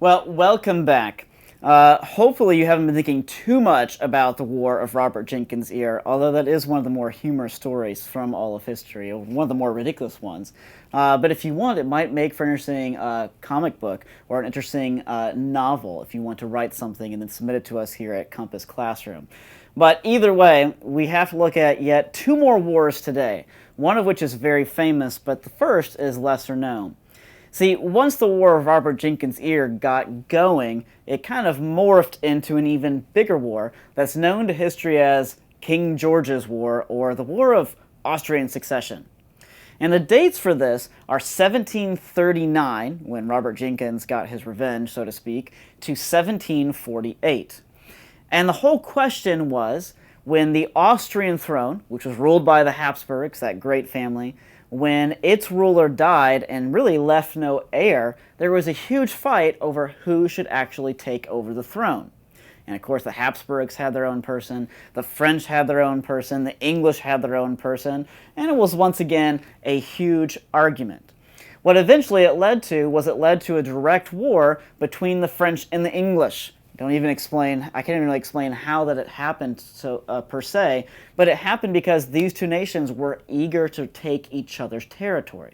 Well, welcome back. Hopefully you haven't been thinking too much about the War of Robert Jenkins' Ear, although that is one of the more humorous stories from all of history, or one of the more ridiculous ones. But if you want, it might make for an interesting comic book or an interesting novel if you want to write something and then submit it to us here at Compass Classroom. But either way, we have to look at yet two more wars today, one of which is very famous, but the first is lesser known. See, once the War of Robert Jenkins' Ear got going, it kind of morphed into an even bigger war that's known to history as King George's War, or the War of Austrian Succession. And the dates for this are 1739, when Robert Jenkins got his revenge, so to speak, to 1748. And the whole question was, when the Austrian throne, which was ruled by the Habsburgs, that great family, when its ruler died and really left no heir, there was a huge fight over who should actually take over the throne. And of course, the Habsburgs had their own person, the French had their own person, the English had their own person, and it was once again a huge argument. What eventually it led to was it led to a direct war between the French and the English. I can't even really explain how that it happened per se, but it happened because these two nations were eager to take each other's territory.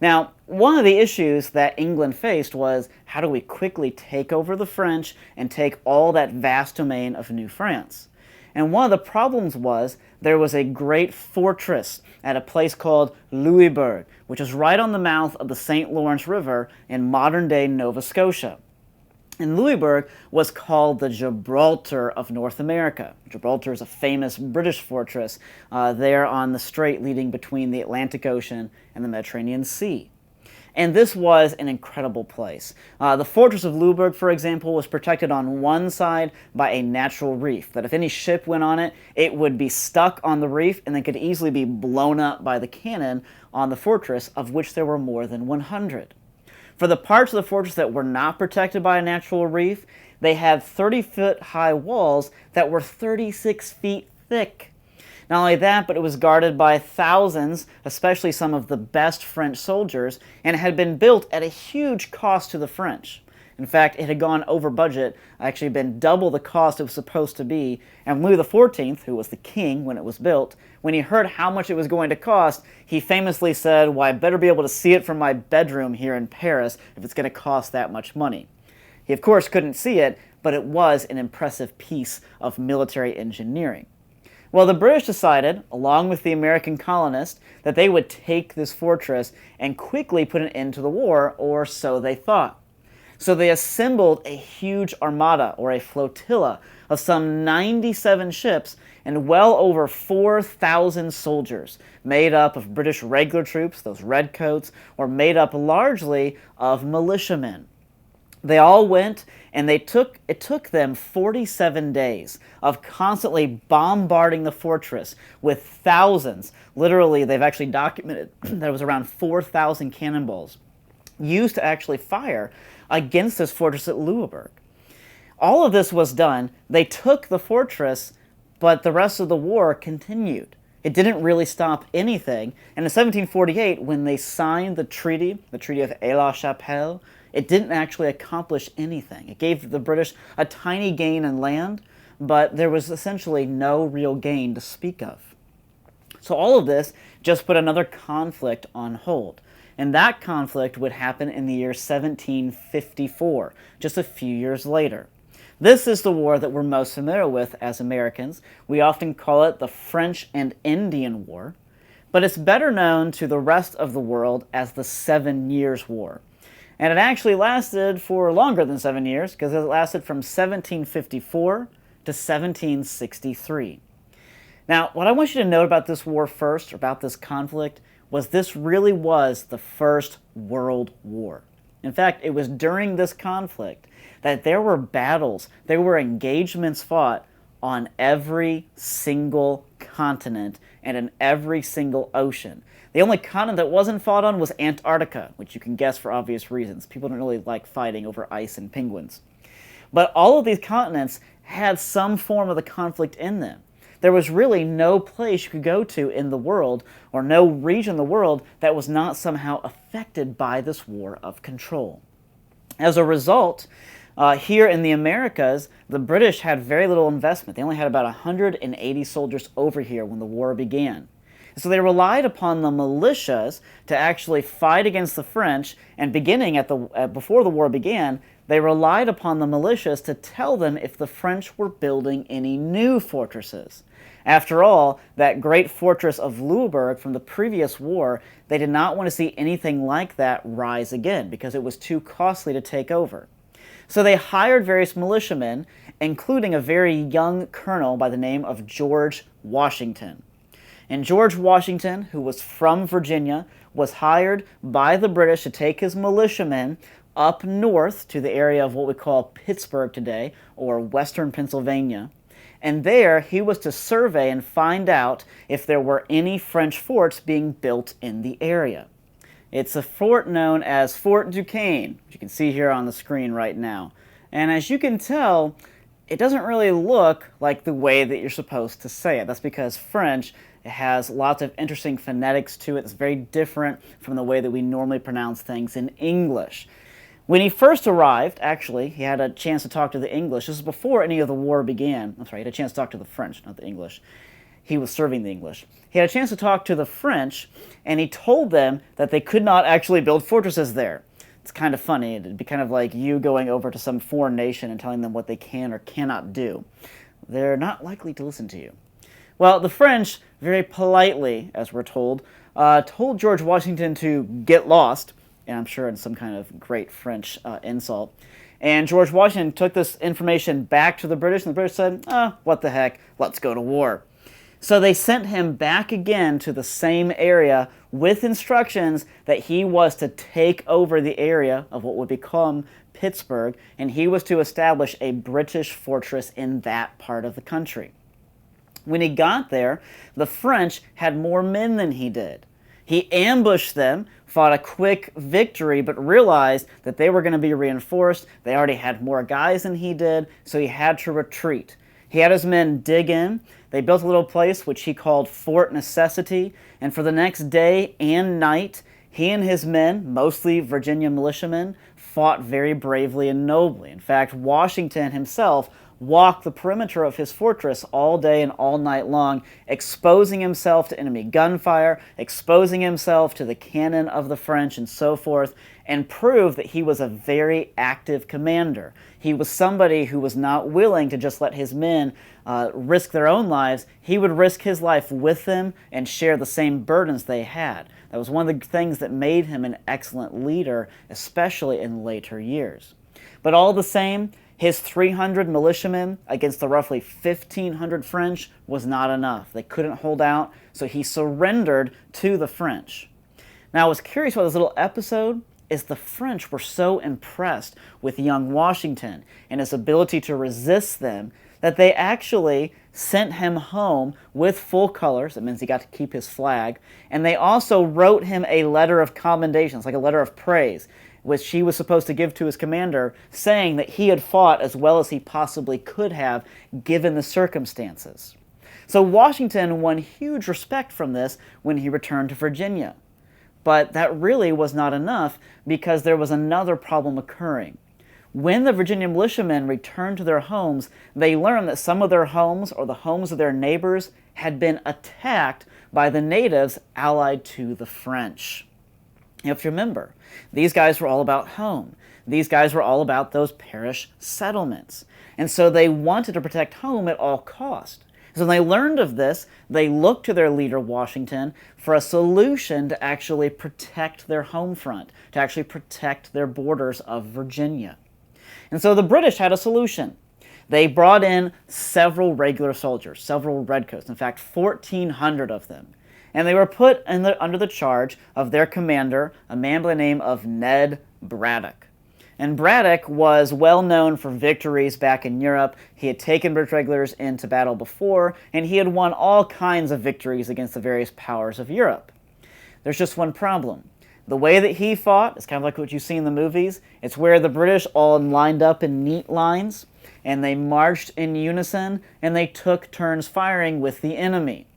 Now, one of the issues that England faced was, how do we quickly take over the French and take all that vast domain of New France? And one of the problems was there was a great fortress at a place called Louisbourg, which is right on the mouth of the St. Lawrence River in modern-day Nova Scotia. And Louisbourg was called the Gibraltar of North America. Gibraltar is a famous British fortress there on the strait leading between the Atlantic Ocean and the Mediterranean Sea. And this was an incredible place. The fortress of Louisbourg, for example, was protected on one side by a natural reef, that if any ship went on it, it would be stuck on the reef and then could easily be blown up by the cannon on the fortress, of which there were more than 100. For the parts of the fortress that were not protected by a natural reef, they had 30-foot high walls that were 36 feet thick. Not only that, but it was guarded by thousands, especially some of the best French soldiers, and it had been built at a huge cost to the French. In fact, it had gone over budget, actually been double the cost it was supposed to be, and Louis XIV, who was the king when it was built, when he heard how much it was going to cost, he famously said, "Well, I better be able to see it from my bedroom here in Paris if it's going to cost that much money." He, of course, couldn't see it, but it was an impressive piece of military engineering. Well, the British decided, along with the American colonists, that they would take this fortress and quickly put an end to the war, or so they thought. So they assembled a huge armada, or a flotilla, of some 97 ships and well over 4,000 soldiers, made up of British regular troops, those redcoats, or made up largely of militiamen. They all went, and it took them 47 days of constantly bombarding the fortress with thousands. Literally, they've actually documented that it was around 4,000 cannonballs used to actually fire against this fortress at Louisbourg. All of this was done. They took the fortress, but the rest of the war continued. It didn't really stop anything. And in 1748, when they signed the Treaty of Aix-la-Chapelle, it didn't actually accomplish anything. It gave the British a tiny gain in land, but there was essentially no real gain to speak of. So all of this just put another conflict on hold. And that conflict would happen in the year 1754, just a few years later. This is the war that we're most familiar with as Americans. We often call it the French and Indian War, but it's better known to the rest of the world as the 7 Years' War. And it actually lasted for longer than 7 years, because it lasted from 1754 to 1763. Now, what I want you to note about this war first, about this conflict, was this really was the First World War. In fact, it was during this conflict that there were battles, there were engagements fought on every single continent and in every single ocean. The only continent that wasn't fought on was Antarctica, which you can guess for obvious reasons. People don't really like fighting over ice and penguins. But all of these continents had some form of the conflict in them. There was really no place you could go to in the world, or no region in the world, that was not somehow affected by this war of control. As a result, here in the Americas, the British had very little investment. They only had about 180 soldiers over here when the war began. So they relied upon the militias to actually fight against the French, and beginning before the war began, they relied upon the militias to tell them if the French were building any new fortresses. After all, that great fortress of Louisbourg from the previous war, they did not want to see anything like that rise again because it was too costly to take over. So they hired various militiamen, including a very young colonel by the name of George Washington. And George Washington, who was from Virginia, was hired by the British to take his militiamen up north to the area of what we call Pittsburgh today, or western Pennsylvania. And there he was to survey and find out if there were any French forts being built in the area. It's a fort known as Fort Duquesne, which you can see here on the screen right now. And as you can tell, it doesn't really look like the way that you're supposed to say it. That's because French has lots of interesting phonetics to it. It's very different from the way that we normally pronounce things in English. When he first arrived, actually, he had a chance to talk to the English. This is before any of the war began. I'm sorry, he had a chance to talk to the French, not the English. He was serving the English. He had a chance to talk to the French, and he told them that they could not actually build fortresses there. It's kind of funny. It'd be kind of like you going over to some foreign nation and telling them what they can or cannot do. They're not likely to listen to you. Well, the French, very politely, as we're told George Washington to get lost, and I'm sure in some kind of great French insult. And George Washington took this information back to the British, and the British said, what the heck, let's go to war. So they sent him back again to the same area with instructions that he was to take over the area of what would become Pittsburgh, and he was to establish a British fortress in that part of the country. When he got there, the French had more men than he did. He ambushed them, fought a quick victory, but realized that they were going to be reinforced. They already had more guys than he did, so he had to retreat. He had his men dig in. They built a little place which he called Fort Necessity, and for the next day and night, he and his men, mostly Virginia militiamen, fought very bravely and nobly. In fact, Washington himself walked the perimeter of his fortress all day and all night long, exposing himself to enemy gunfire, exposing himself to the cannon of the French and so forth, and proved that he was a very active commander. He was somebody who was not willing to just let his men risk their own lives. He would risk his life with them and share the same burdens they had. That was one of the things that made him an excellent leader, especially in later years. But all the same, his 300 militiamen against the roughly 1,500 French was not enough. They couldn't hold out, so he surrendered to the French. Now, what's curious about this little episode is the French were so impressed with young Washington and his ability to resist them that they actually sent him home with full colors. That means he got to keep his flag. And they also wrote him a letter of commendation. It's like a letter of praise, which he was supposed to give to his commander, saying that he had fought as well as he possibly could have given the circumstances. So Washington won huge respect from this when he returned to Virginia. But that really was not enough because there was another problem occurring. When the Virginia militiamen returned to their homes, they learned that some of their homes or the homes of their neighbors had been attacked by the natives allied to the French. If you remember, these guys were all about home. These guys were all about those parish settlements. And so they wanted to protect home at all cost. So when they learned of this, they looked to their leader, Washington, for a solution to actually protect their home front, to actually protect their borders of Virginia. And so the British had a solution. They brought in several regular soldiers, several redcoats, in fact, 1,400 of them. And they were put under the charge of their commander, a man by the name of Ned Braddock. And Braddock was well known for victories back in Europe. He had taken British regulars into battle before, and he had won all kinds of victories against the various powers of Europe. There's just one problem. The way that he fought is kind of like what you see in the movies. It's where the British all lined up in neat lines, and they marched in unison, and they took turns firing with the enemy.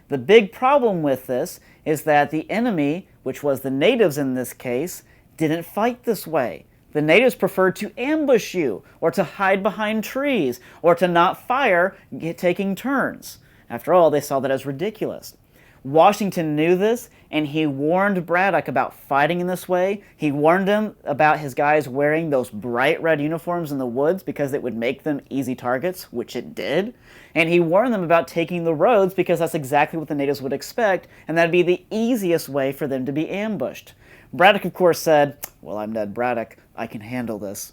The big problem with this is that the enemy, which was the natives in this case, didn't fight this way. The natives preferred to ambush you, or to hide behind trees, or to not fire, taking turns. After all, they saw that as ridiculous. Washington knew this, and he warned Braddock about fighting in this way. He warned him about his guys wearing those bright red uniforms in the woods because it would make them easy targets, which it did. And he warned them about taking the roads because that's exactly what the natives would expect, and that'd be the easiest way for them to be ambushed. Braddock, of course, said, "Well, I'm Ned Braddock. I can handle this."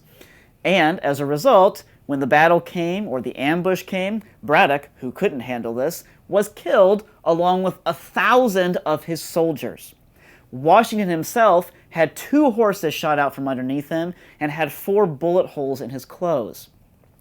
And as a result, when the battle came, or the ambush came, Braddock, who couldn't handle this, was killed along with 1,000 of his soldiers. Washington himself had 2 horses shot out from underneath him and had 4 bullet holes in his clothes.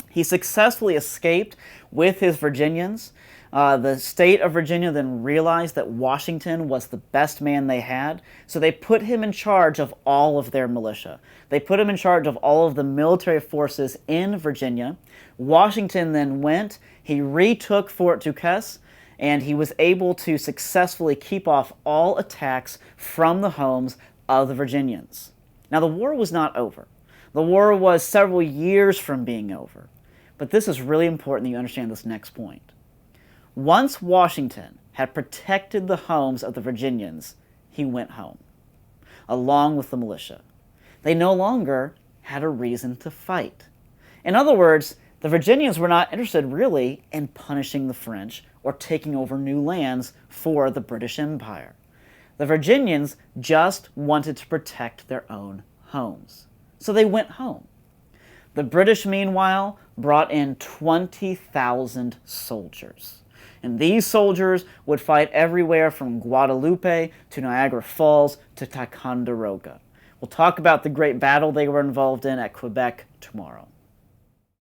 He successfully escaped with his Virginians. The state of Virginia then realized that Washington was the best man they had, so they put him in charge of all of their militia. They put him in charge of all of the military forces in Virginia. Washington then went, he retook Fort Duquesne, and he was able to successfully keep off all attacks from the homes of the Virginians. Now, the war was not over. The war was several years from being over. But this is really important that you understand this next point. Once Washington had protected the homes of the Virginians, he went home, along with the militia. They no longer had a reason to fight. In other words, the Virginians were not interested really in punishing the French or taking over new lands for the British Empire. The Virginians just wanted to protect their own homes. So they went home. The British, meanwhile, brought in 20,000 soldiers. And these soldiers would fight everywhere from Guadalupe to Niagara Falls to Ticonderoga. We'll talk about the great battle they were involved in at Quebec tomorrow.